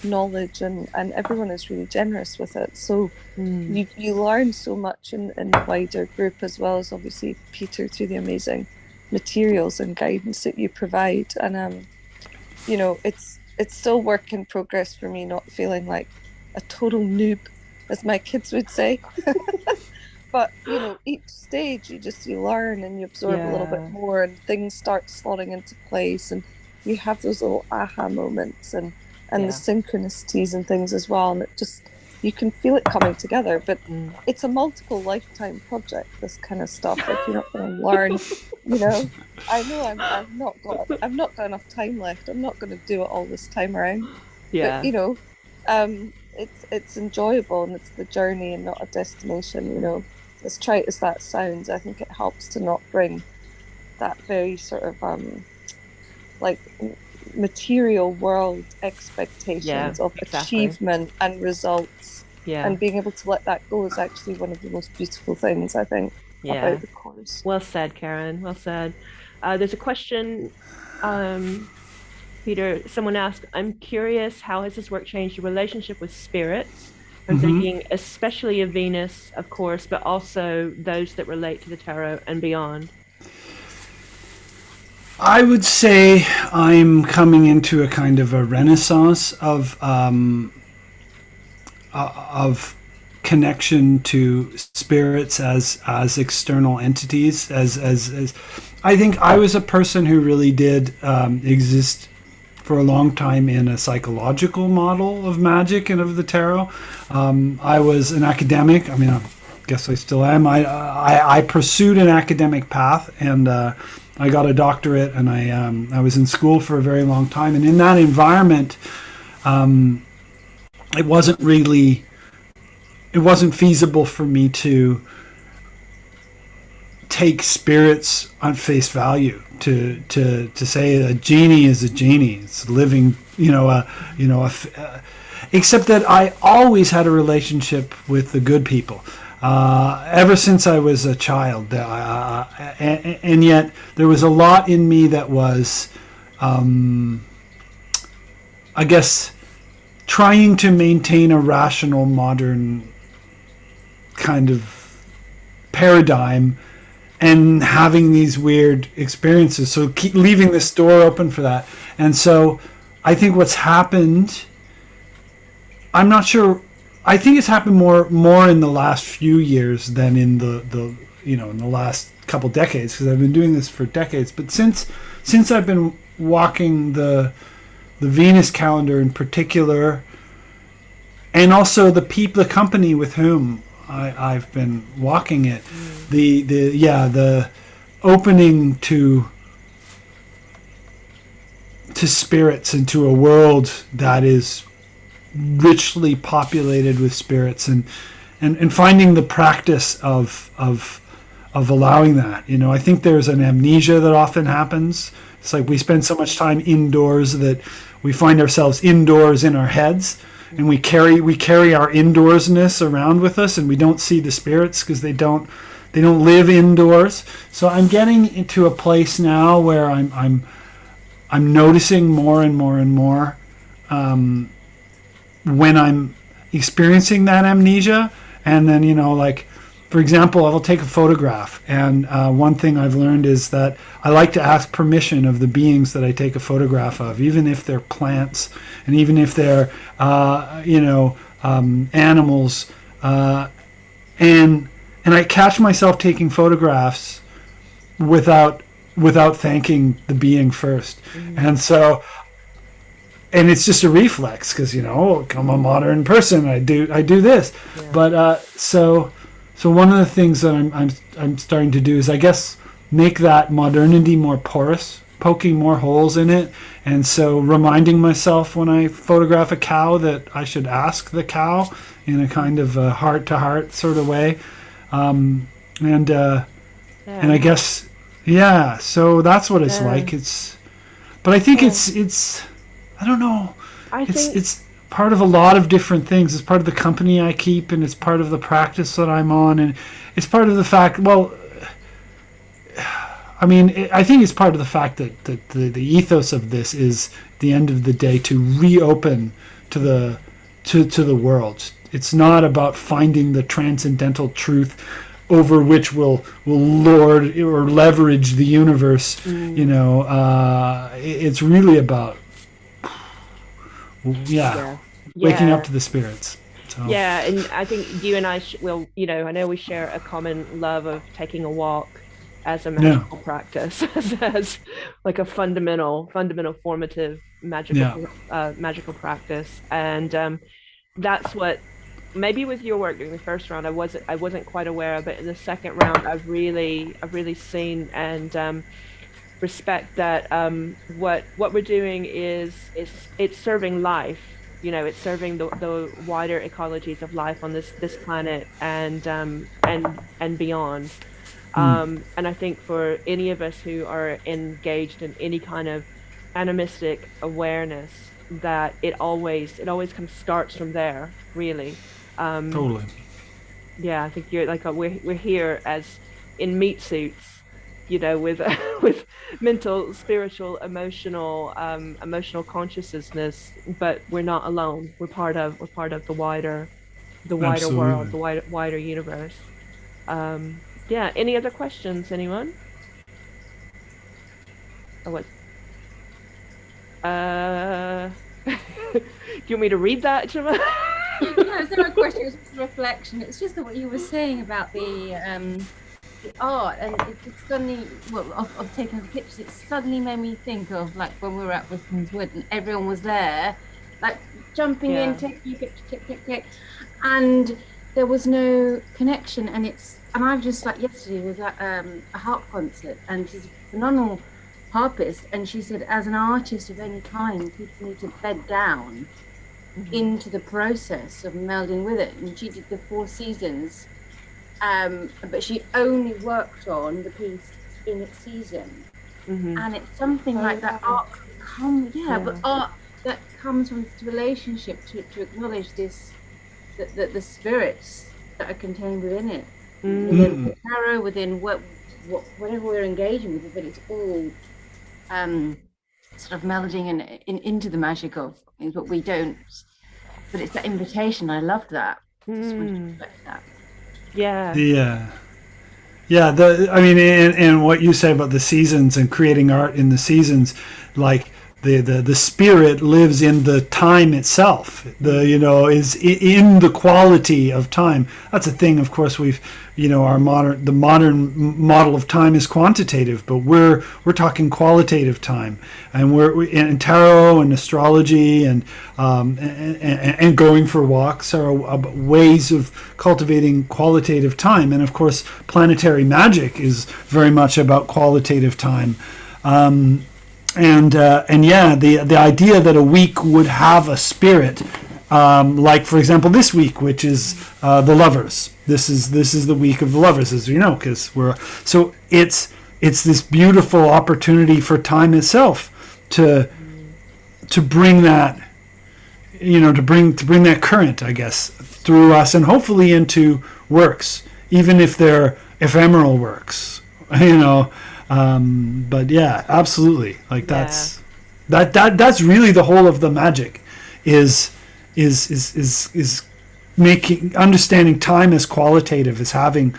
knowledge, and everyone is really generous with it. So you learn so much in the wider group, as well as obviously Peter through the amazing materials and guidance that you provide. And you know, it's still work in progress for me, not feeling like a total noob, as my kids would say. But you know, each stage you learn and you absorb a little bit more, and things start slotting into place, and you have those little aha moments and the synchronicities and things as well, and it just, you can feel it coming together. But it's a multiple lifetime project, this kind of stuff. Like, you're not going to learn, you know. I know I've not got enough time left. I'm not going to do it all this time around. But you know, it's enjoyable, and it's the journey and not a destination. You know, as trite as that sounds, I think it helps to not bring that very sort of like material world expectations of achievement and results, and being able to let that go is actually one of the most beautiful things, I think, about the course. Well said, Karen, well said. There's a question, Peter, someone asked, I'm curious, how has this work changed your relationship with spirits? I'm thinking especially of Venus, of course, but also those that relate to the tarot and beyond. I would say I'm coming into a kind of a renaissance of connection to spirits as external entities. As I think I was a person who really did exist for a long time in a psychological model of magic and of the tarot. I was an academic. I mean, I guess I still am. I pursued an academic path, and I got a doctorate, and I was in school for a very long time. And in that environment, it wasn't feasible for me to take spirits on face value, to say a genie is a genie. It's living, except that I always had a relationship with the good people. Ever since I was a child, and yet there was a lot in me that was, I guess, trying to maintain a rational, modern kind of paradigm, and having these weird experiences. So keep leaving this door open for that. And so I think what's happened, I'm not sure. I think it's happened more in the last few years than in the in the last couple decades, because I've been doing this for decades. But since I've been walking the Venus calendar in particular, and also the company with whom I've been walking it, the opening to spirits, and to a world that is richly populated with spirits, and finding the practice of allowing that. I think there's an amnesia that often happens. It's like we spend so much time indoors that we find ourselves indoors in our heads, and we carry our indoorsness around with us, and we don't see the spirits because they don't live indoors. So I'm getting into a place now where I'm noticing more and more and more when I'm experiencing that amnesia. And then, like, for example, I will take a photograph, and one thing I've learned is that I like to ask permission of the beings that I take a photograph of, even if they're plants, and even if they're animals, and I catch myself taking photographs without thanking the being first. And so, and it's just a reflex, because I'm a modern person. I do this. Yeah. But so one of the things that I'm starting to do is, I guess, make that modernity more porous, poking more holes in it. And so reminding myself when I photograph a cow that I should ask the cow in a kind of a heart-to-heart sort of way. And I guess, so that's what it's like. But I think it's I don't know. It's part of a lot of different things. It's part of the company I keep, and it's part of the practice that I'm on, and it's part of the fact, I think it's part of the fact that the ethos of this is, at the end of the day, to reopen to the world. It's not about finding the transcendental truth over which will lord or leverage the universe. It's really about waking up to the spirits. So. Yeah, and I think you and I I know we share a common love of taking a walk as a magical practice, as like a fundamental formative magical practice. And that's what, maybe with your work during the first round I wasn't quite aware of, but in the second round I've really seen and respect that what we're doing is it's serving life. It's serving the wider ecologies of life on this planet and beyond. And I think for any of us who are engaged in any kind of animistic awareness, that it always kind of starts from there, really. Totally. Yeah, I think you're like we're here as in meat suits, with mental, spiritual, emotional consciousness, but we're not alone. We're part of the wider Absolutely. world, the wider universe. Any other questions, anyone? Oh, what? Do you want me to read that, Gemma? No, it's not a question, it's just a reflection. It's just what you were saying about the the art, and it suddenly, well, of taking the pictures, it suddenly made me think of like when we were at Wiscon's Wood and everyone was there, like jumping in, taking a picture, click, click, click, and there was no connection. And I've just, like, yesterday was at a harp concert, and she's a phenomenal harpist, and she said, as an artist of any kind, people need to bed down into the process of melding with it. And she did the Four Seasons, but she only worked on the piece in its season. And it's something like that. Art comes, but art that comes from this relationship to acknowledge this, the spirits that are contained within it, within the tarot, within whatever we're engaging with, but it's all sort of melding into the magic of what we don't. But it's that invitation. I loved that. Just wanted to reflect that. Yeah. I mean, and what you say about the seasons and creating art in the seasons, like the spirit lives in the time itself. Is in the quality of time. That's a thing. Of course, the modern model of time is quantitative, but we're talking qualitative time, and we're in tarot and astrology and going for walks are ways of cultivating qualitative time. And of course, planetary magic is very much about qualitative time. The idea that a week would have a spirit, like for example this week, which is the lovers. This is the week of the lovers, as you know, because it's this beautiful opportunity for time itself to bring that, to bring that current, I guess, through us and hopefully into works, even if they're ephemeral works, but yeah, absolutely. Like that's really the whole of the magic is understanding time as qualitative, as having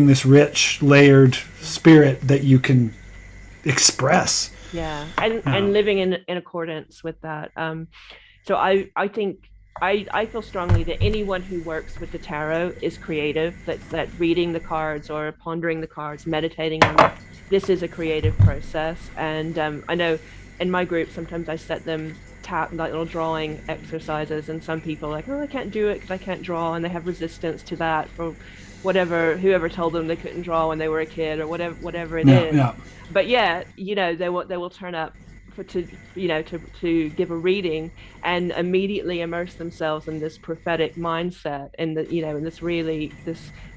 this rich layered spirit that you can express. And living in accordance with that. So I think I feel strongly that anyone who works with the tarot is creative, that reading the cards or pondering the cards, meditating on it, this is a creative process. And I know in my group, sometimes I set them like little drawing exercises, and some people are like, oh, I can't do it because I can't draw, and they have resistance to that for whoever told them they couldn't draw when they were a kid or whatever it is. But they will turn up to give a reading and immediately immerse themselves in this prophetic mindset, and in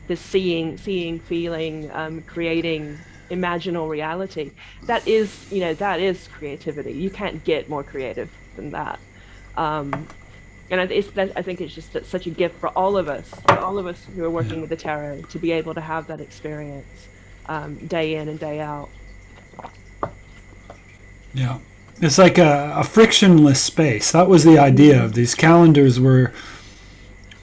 this seeing, feeling, creating imaginal reality. That is creativity. You can't get more creative than that. And I think it's just such a gift for all of us who are working with the tarot, to be able to have that experience day in and day out. Yeah. It's like a frictionless space. That was the idea of these calendars.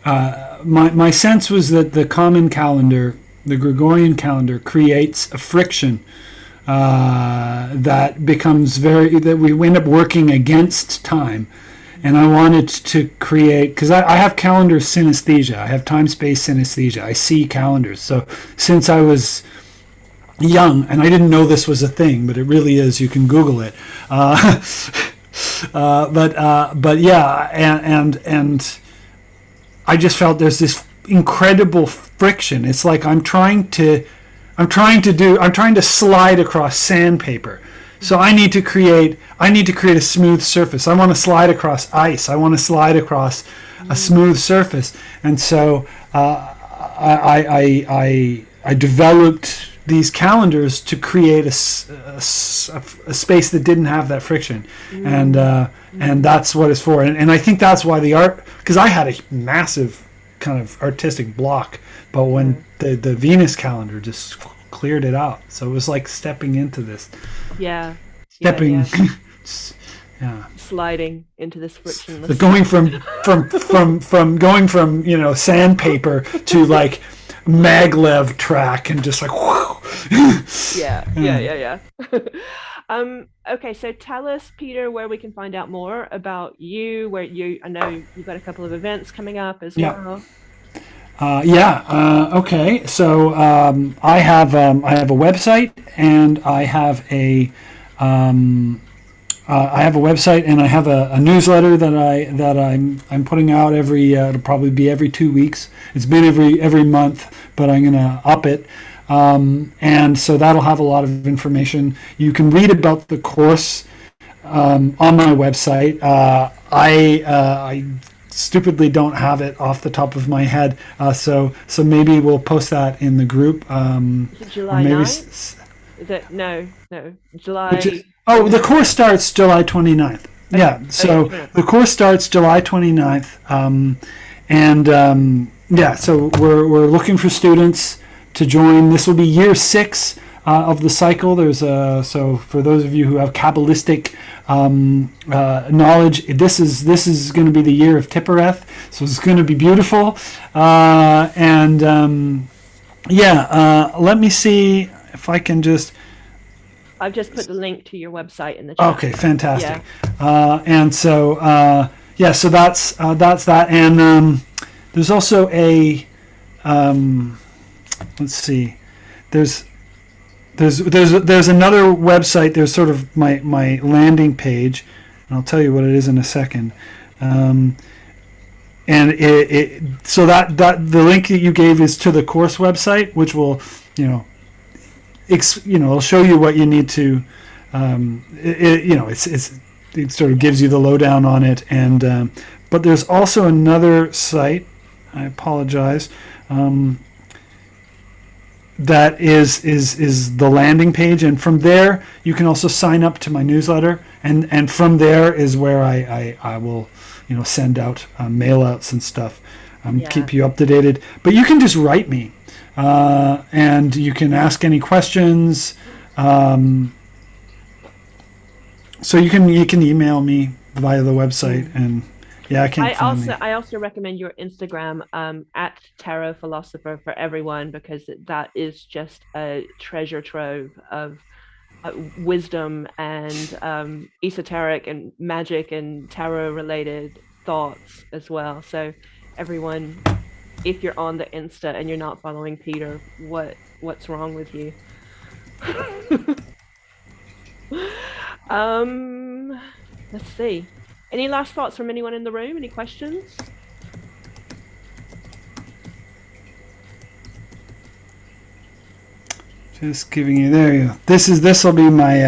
My sense was that the common calendar, the Gregorian calendar, creates a friction that we end up working against time. And I wanted to create, because I have calendar synesthesia. I have time-space synesthesia. I see calendars. So since I was young, and I didn't know this was a thing, but it really is. You can Google it. But yeah, and I just felt there's this incredible friction. It's like I'm trying to slide across sandpaper. So I need to create a smooth surface. I want to slide across ice. I want to slide across a smooth surface. And so I developed these calendars to create a space that didn't have that friction, and that's what it's for. And I think that's why the art, because I had a massive kind of artistic block, but when the Venus calendar just cleared it out, so it was like stepping into this. Sliding into this frictionless. Going from sandpaper to like maglev track, and just like Okay, so tell us, Peter, where we can find out more about you. I know you've got a couple of events coming up as well. Okay. So I have a website, and I have a website, and I have a newsletter that I'm putting out every it'll probably be every 2 weeks. It's been every month, but I'm gonna up it. And so that'll have a lot of information. You can read about the course on my website. I stupidly don't have it off the top of my head, so maybe we'll post that in the group. Is it July 9th? Is it no July? The course starts July 29th. Okay. Yeah, so the course starts July 29th, so we're looking for students to join. This will be year 6 of the cycle. So for those of you who have Kabbalistic knowledge, this is going to be the year of Tippereth, so it's going to be beautiful. Let me see if I can just. I've just put the link to your website in the chat. Okay, fantastic. Yeah. So that's that. And there's also a let's see. There's another website. There's sort of my landing page, and I'll tell you what it is in a second. And so that the link that you gave is to the course website, which will it'll show you what you need to. It sort of gives you the lowdown on it, and but there's also another site. I apologize. That is the landing page, and from there you can also sign up to my newsletter, and from there is where I will send out mail outs and stuff, keep you up to date. But you can just write me, and you can ask any questions. So you can email me via the website, and I can't. I also recommend your Instagram at Tarot Philosopher for everyone, because that is just a treasure trove of wisdom and esoteric and magic and tarot related thoughts as well. So everyone, if you're on the Insta and you're not following Peter, what's wrong with you? Let's see. Any last thoughts from anyone in the room? Any questions? Just giving you, there you go. This will be my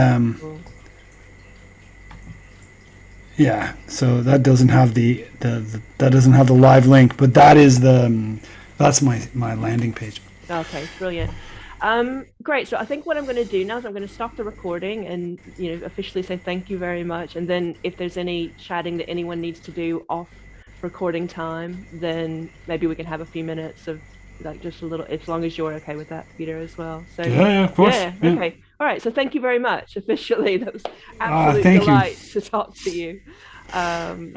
so that doesn't have the live link, but that's my landing page. Okay, brilliant. Great. So I think what I'm going to do now is I'm going to stop the recording and officially say thank you very much. And then if there's any chatting that anyone needs to do off recording time, then maybe we can have a few minutes of just a little, as long as you're okay with that, Peter, as well. So yeah, of course. Yeah. Okay. All right. So thank you very much. Officially, that was absolute delight to talk to you.